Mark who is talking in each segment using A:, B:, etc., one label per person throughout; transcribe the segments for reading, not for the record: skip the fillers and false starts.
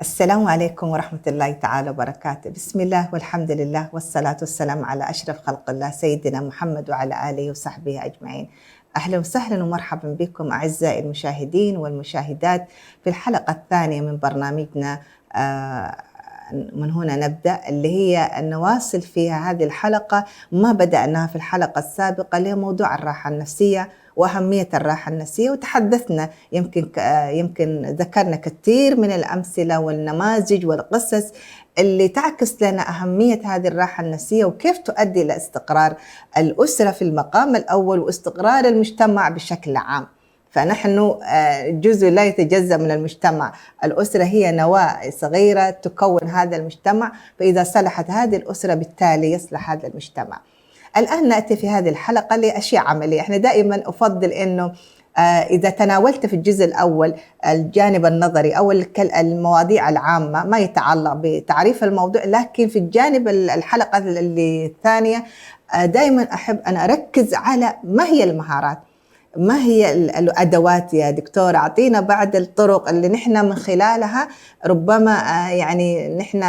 A: السلام عليكم ورحمة الله تعالى وبركاته. بسم الله والحمد لله والصلاة والسلام على أشرف خلق الله سيدنا محمد وعلى آله وصحبه أجمعين. أهلا وسهلا ومرحبا بكم أعزائي المشاهدين والمشاهدات في الحلقة الثانية من برنامجنا من هنا نبدأ، اللي هي نواصل فيها هذه الحلقة ما بدأناها في الحلقة السابقة، اللي هي موضوع الراحة النفسية وأهمية الراحة النفسية، وتحدثنا يمكن ذكرنا كثير من الأمثلة والنماذج والقصص اللي تعكس لنا أهمية هذه الراحة النفسية وكيف تؤدي إلى استقرار الأسرة في المقام الأول واستقرار المجتمع بشكل عام. فنحن جزء لا يتجزأ من المجتمع، الأسرة هي نواة صغيرة تكون هذا المجتمع، فإذا صلحت هذه الأسرة بالتالي يصلح هذا المجتمع. الآن نأتي في هذه الحلقة لأشياء عملية. إحنا دائما أفضل أنه إذا تناولت في الجزء الأول الجانب النظري أو المواضيع العامة ما يتعلق بتعريف الموضوع، لكن في الجانب الحلقة الثانية دائما أحب أن أركز على ما هي المهارات، ما هي الأدوات. يا دكتور أعطينا بعض الطرق اللي نحن من خلالها ربما نحن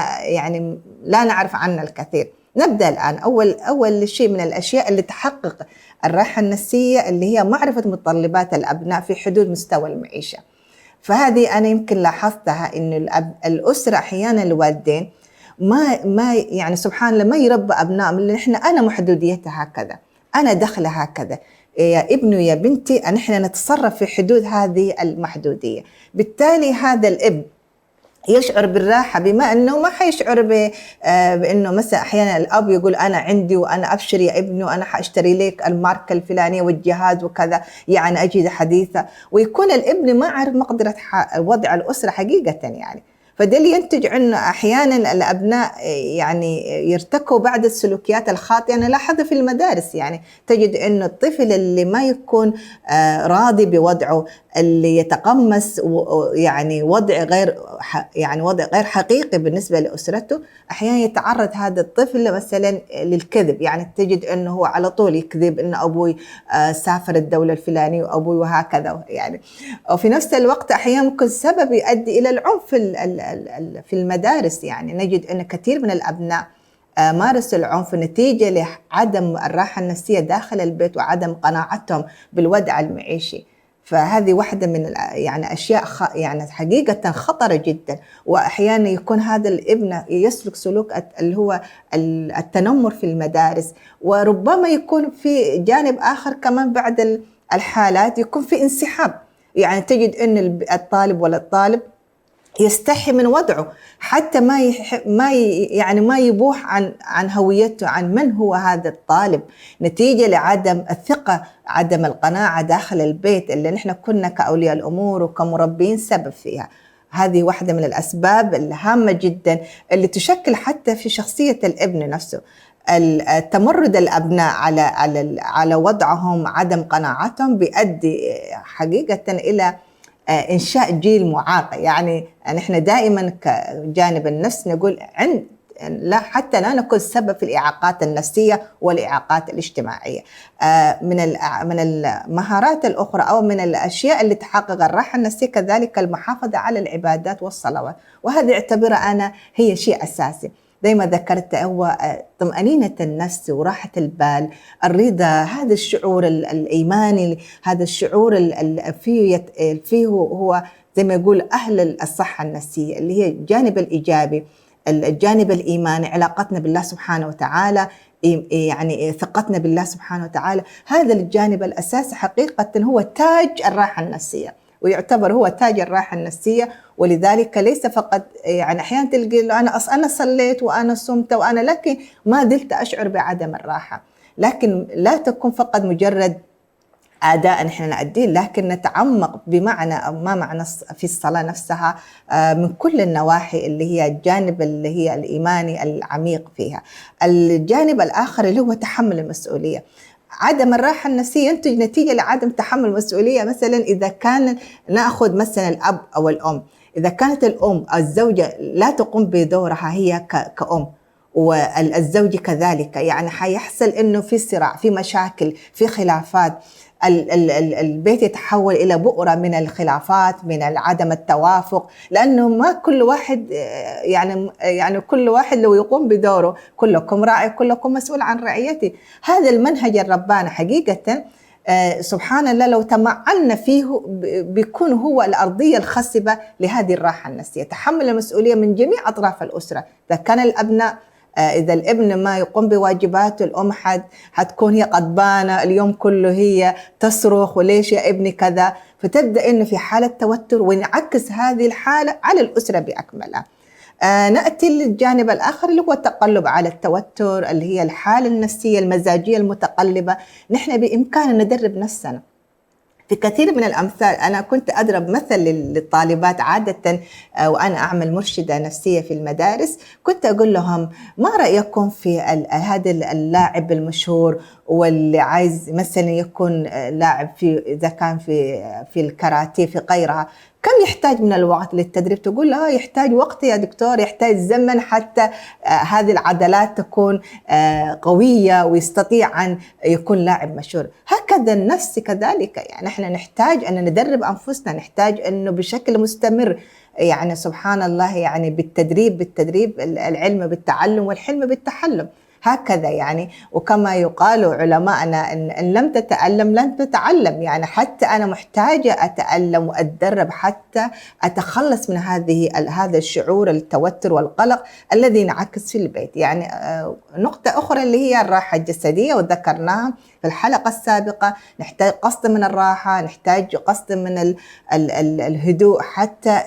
A: لا نعرف عنها الكثير. نبدأ الآن. أول شيء من الأشياء اللي تحقق الراحة النفسية اللي هي معرفة متطلبات الأبناء في حدود مستوى المعيشة. فهذه أنا يمكن لاحظتها إنه الأسرة أحيانا الوالدين ما سبحان الله ما يربى أبنائهم، اللي أنا محدوديتي هكذا، أنا دخلي هكذا، يا ابني يا بنتي نحن نتصرف في حدود هذه المحدودية. بالتالي هذا الابن يشعر بالراحة، بما أنه ما حيشعر بأنه مثلا أحيانا الأب يقول أنا عندي وأنا أبشر يا ابني وأنا حأشتري لك الماركة الفلانية والجهاز وكذا، أجهزة حديثة، ويكون الابن ما عارف مقدرة وضع الأسرة حقيقة. فده اللي ينتج عنه أحيانا الأبناء يرتكوا بعض السلوكيات الخاطئة. أنا لاحظت في المدارس تجد أنه الطفل اللي ما يكون راضي بوضعه، اللي يتقمص وضع غير حقيقي بالنسبة لأسرته، أحيانا يتعرض هذا الطفل مثلا للكذب. تجد أنه هو على طول يكذب أن أبوي سافر الدولة الفلانية وأبوي وهكذا. وفي نفس الوقت أحيانا ممكن سبب يؤدي إلى العنف في المدارس. نجد أن كثير من الأبناء مارسوا العنف نتيجة لعدم الراحة النفسية داخل البيت وعدم قناعتهم بالوضع المعيشي. فهذه واحدة من أشياء حقيقة خطرة جدا. وأحيانا يكون هذا الابن يسلك سلوك اللي هو التنمر في المدارس، وربما يكون في جانب آخر كمان بعد الحالات يكون في انسحاب. تجد أن الطالب ولا الطالب يستحي من وضعه، حتى ما يبوح عن هويته، عن من هو هذا الطالب، نتيجة لعدم الثقة، عدم القناعة داخل البيت اللي نحن كنا كأولياء الأمور وكمربين سبب فيها. هذه واحدة من الأسباب الهامة جدا اللي تشكل حتى في شخصية الابن نفسه. التمرد الأبناء على وضعهم، عدم قناعتهم، بيؤدي حقيقة إلى إنشاء جيل معاق. نحن دائما كجانب النفس نقول حتى لا نكون سبب في الإعاقات النفسية والإعاقات الاجتماعية. من المهارات الأخرى أو من الأشياء اللي تحقق الراحة النفسية كذلك المحافظة على العبادات والصلوات، وهذا اعتبرها أنا هي شيء أساسي. دايما ذكرت هو طمأنينة النفس وراحة البال، الرضا، هذا الشعور الإيماني، هذا الشعور فيه هو زي ما يقول أهل الصحة النفسية، اللي هي الجانب الإيجابي، الجانب الإيماني، علاقتنا بالله سبحانه وتعالى، ثقتنا بالله سبحانه وتعالى. هذا الجانب الأساسي حقيقة هو تاج الراحة النفسية، ويعتبر هو تاج الراحة النفسية. ولذلك ليس فقط أحيانا تلقي أنا صليت وأنا صمت لكن ما زلت أشعر بعدم الراحة. لكن لا تكون فقط مجرد أداء نحن نأديه، لكن نتعمق بمعنى ما معنى في الصلاة نفسها من كل النواحي، اللي هي الجانب اللي هي الإيماني العميق فيها. الجانب الآخر اللي هو تحمل المسؤولية. عدم الراحة النفسية ينتج نتيجة لعدم تحمل المسؤولية. مثلا إذا كان نأخذ مثلا الأب أو الأم، إذا كانت الأم الزوجة لا تقوم بدورها هي كأم، والزوج كذلك، حيحصل إنه في صراع، في مشاكل، في خلافات. البيت يتحول إلى بؤرة من الخلافات، من عدم التوافق، لأنه ما كل واحد يعني كل واحد لو يقوم بدوره، كلكم راعي كلكم مسؤول عن رعيته. هذا المنهج الرباني حقيقة سبحان الله لو تمعنا فيه بيكون هو الأرضية الخصبة لهذه الراحة النفسية. تحمل المسؤولية من جميع أطراف الأسرة. إذا كان الأبناء إذا الابن ما يقوم بواجباته، الأم حتكون هي غضبانة اليوم كله، هي تصرخ وليش يا ابني كذا، فتبدأ إنه في حالة توتر، وينعكس هذه الحالة على الأسرة بأكملها. نأتي للجانب الآخر اللي هو التقلب على التوتر، اللي هي الحالة النفسية المزاجية المتقلبة. نحن بإمكاننا ندرب نفسنا. في كثير من الأمثال أنا كنت أضرب مثل للطالبات عادة وأنا أعمل مرشدة نفسية في المدارس، كنت أقول لهم ما رأيكم في هذا اللاعب المشهور واللي عايز مثلا يكون لاعب إذا كان في الكاراتيه في غيرها، كم يحتاج من الوقت للتدريب؟ تقول لا يحتاج وقت يا دكتور، يحتاج زمن حتى هذه العضلات تكون قوية ويستطيع أن يكون لاعب مشهور. هكذا النفس كذلك، يعني احنا نحتاج أن ندرب أنفسنا، نحتاج أنه بشكل مستمر، يعني سبحان الله، يعني بالتدريب العلم بالتعلم والحلم بالتحلم. هكذا يعني، وكما يقال علماءنا إن لم تتألم لن تتعلم. يعني حتى أنا محتاجة أتألم وأتدرب حتى أتخلص من هذا الشعور التوتر والقلق الذي ينعكس في البيت. يعني نقطة أخرى اللي هي الراحة الجسدية، وذكرناها في الحلقة السابقة. نحتاج قسط من الراحة، نحتاج قسط من الهدوء، حتى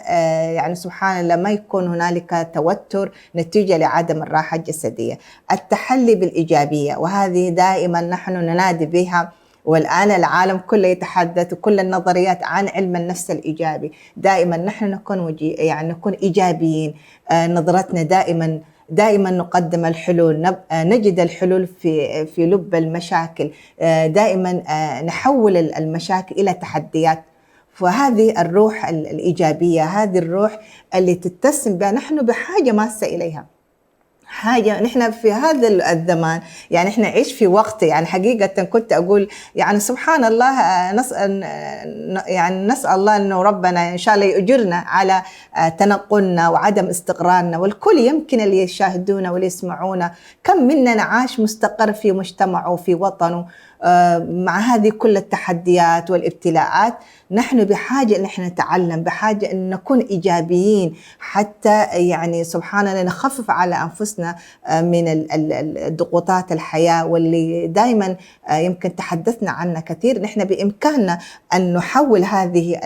A: يعني سبحان الله ما يكون هنالك توتر نتيجة لعدم الراحة الجسدية. التحلي بالإيجابية، وهذه دائما نحن ننادي بها، والآن العالم كله يتحدث وكل النظريات عن علم النفس الإيجابي. دائما نحن نكون إيجابيين، نظرتنا دائما نقدم الحلول، نجد الحلول في لب المشاكل، دائما نحول المشاكل إلى تحديات. فهذه الروح الإيجابية، هذه الروح اللي تتسم بها نحن بحاجة ماسة إليها. حاجة نحن في هذا الزمان، يعني احنا نعيش في وقت، يعني حقيقة كنت أقول يعني سبحان الله، نسأل الله أنه ربنا إن شاء الله يؤجرنا على تنقلنا وعدم استقرارنا، والكل يمكن اللي يشاهدونا واللي يسمعونا كم مننا عاش مستقر في مجتمعه وفي وطنه مع هذه كل التحديات والابتلاءات. نحن بحاجة أن احنا نتعلم، بحاجة أن نكون إيجابيين، حتى يعني سبحان الله نخفف على أنفسنا من الضغوطات الحياة واللي دائما يمكن تحدثنا عنها كثير. نحن بإمكاننا أن نحول هذه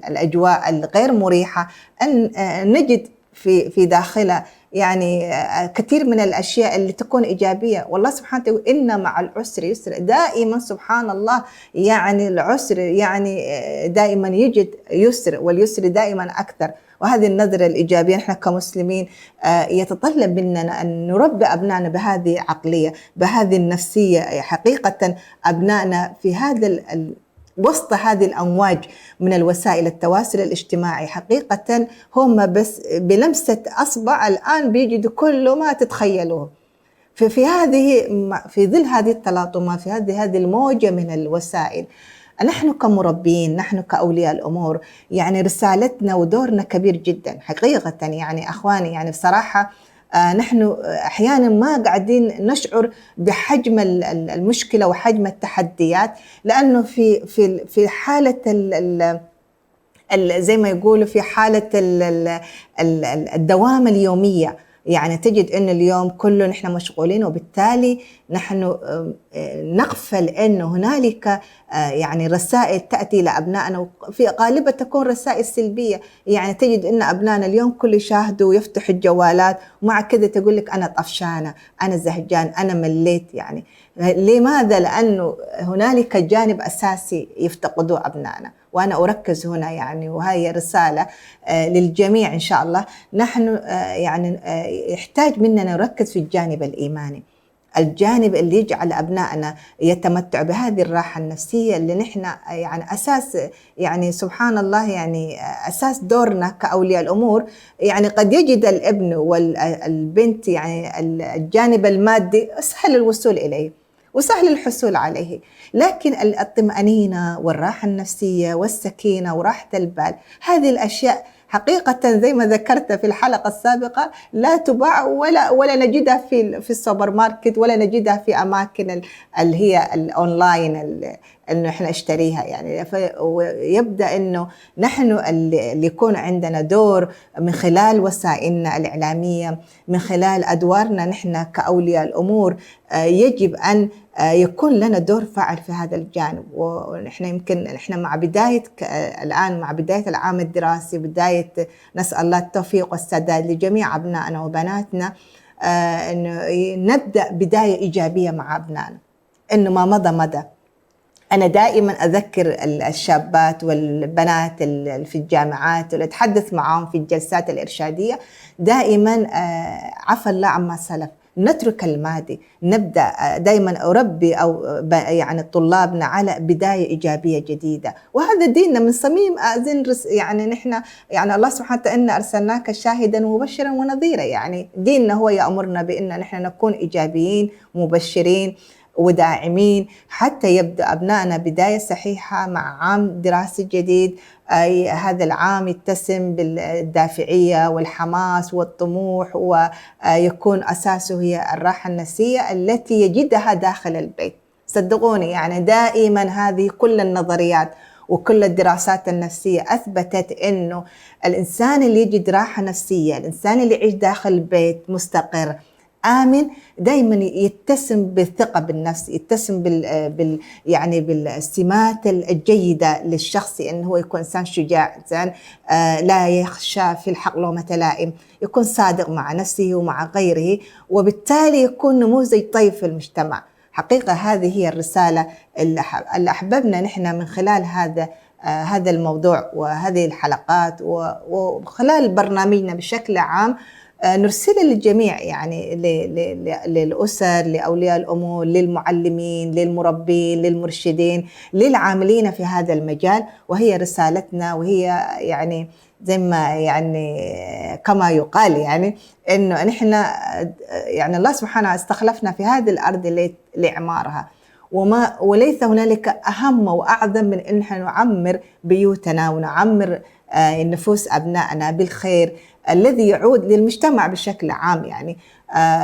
A: الأجواء الغير مريحة، أن نجد في داخلها يعني كثير من الأشياء اللي تكون إيجابية. والله سبحانه وتعالى إن مع العسر يسر، دائما سبحان الله، يعني العسر يعني دائما يجد يسر، واليسر دائما أكثر. وهذه النظرة الإيجابية نحن كمسلمين يتطلب مننا أن نربي أبنائنا بهذه العقلية، بهذه النفسية. حقيقة أبنائنا في هذا وسط هذه الأمواج من الوسائل التواصل الاجتماعي، حقيقة هم بس بلمسة أصبع الآن بيجدوا كل ما تتخيلوه. في ظل هذه التلاطمات، في هذه الموجة من الوسائل، نحن كمربين، نحن كأولياء الأمور، يعني رسالتنا ودورنا كبير جدا حقيقة. يعني أخواني، يعني بصراحة نحن أحيانا ما قاعدين نشعر بحجم المشكلة وحجم التحديات، لأنه في حالة زي ما يقولوا في حالة الدوام اليومية، يعني تجد أن اليوم كله نحن مشغولين، وبالتالي نحن نغفل أن هنالك يعني رسائل تأتي لأبنائنا، في غالبا تكون رسائل سلبية. يعني تجد أن أبنائنا اليوم كل يشاهدوا ويفتحوا الجوالات، ومع كذا تقول لك أنا طفشانة، أنا زهجان، أنا مليت. يعني لماذا؟ لأنه هنالك جانب أساسي يفتقدوه أبنائنا، وأنا أركز هنا يعني، وهي رسالة للجميع إن شاء الله. نحن يعني يحتاج مننا نركز في الجانب الإيماني، الجانب اللي يجعل أبنائنا يتمتع بهذه الراحة النفسية اللي نحن يعني أساس، يعني سبحان الله، يعني أساس دورنا كأولياء الأمور. يعني قد يجد الابن والبنت يعني الجانب المادي سهل الوصول إليه، وسهل الحصول عليه. لكن الطمأنينة والراحة النفسية والسكينة وراحة البال، هذه الأشياء حقيقة زي ما ذكرت في الحلقة السابقة لا تباع ولا نجدها في السوبر ماركت، ولا نجدها في أماكن اللي هي الأونلاين إنه إحنا نشتريها يعني. ويبدأ إنه نحن اللي يكون عندنا دور من خلال وسائلنا الإعلامية، من خلال أدوارنا نحن كأولياء الأمور، يجب أن يكون لنا دور فاعل في هذا الجانب. ونحن يمكن إحنا مع بداية الآن مع بداية العام الدراسي، بداية نسأل الله التوفيق والسداد لجميع أبنائنا وبناتنا، إنه نبدأ بداية إيجابية مع أبنائنا، إنه ما مضى مضى. أنا دائما أذكر الشابات والبنات اللي في الجامعات واللي أتحدث معهم في الجلسات الإرشادية دائما عفى الله عما سلف، نترك الماضي، نبدأ دائما أربي أو يعني طلابنا على بداية إيجابية جديدة. وهذا ديننا من صميم آذن يعني نحن يعني الله سبحانه وتعالى إن أرسلناك شاهدا ومبشرا ونذيرا، يعني ديننا هو يأمرنا بأن نحن نكون إيجابيين مبشرين وداعمين حتى يبدأ أبنائنا بداية صحيحة مع عام دراسي جديد. هذا العام يتسم بالدافعية والحماس والطموح، ويكون أساسه هي الراحة النفسية التي يجدها داخل البيت. صدقوني يعني دائما هذه كل النظريات وكل الدراسات النفسية أثبتت أنه الإنسان اللي يجد راحة نفسية، الإنسان اللي يعيش داخل البيت مستقر آمن، دايما يتسم بالثقة بالنفس، يتسم يعني بالسمات الجيدة للشخص، إنه هو يكون إنسان شجاع، إنسان لا يخشى في الحق لومة لائم، يكون صادق مع نفسه ومع غيره، وبالتالي يكون نموذج طيب في المجتمع. حقيقة هذه هي الرسالة اللي أحببنا نحن من خلال هذا الموضوع وهذه الحلقات وخلال برنامجنا بشكل عام نرسل للجميع، يعني للأسر، لأولياء الأمور، للمعلمين، للمربين، للمرشدين، للعاملين في هذا المجال. وهي رسالتنا، وهي يعني زي ما يعني كما يقال يعني إنه نحن يعني الله سبحانه استخلفنا في هذه الأرض لإعمارها، وليس هنالك أهم وأعظم من أن نعمر بيوتنا ونعمر نفوس أبنائنا بالخير الذي يعود للمجتمع بشكل عام. يعني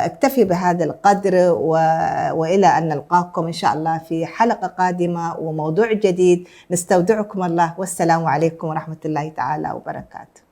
A: اكتفي بهذا القدر، وإلى أن نلقاكم إن شاء الله في حلقة قادمة وموضوع جديد. نستودعكم الله، والسلام عليكم ورحمة الله تعالى وبركاته.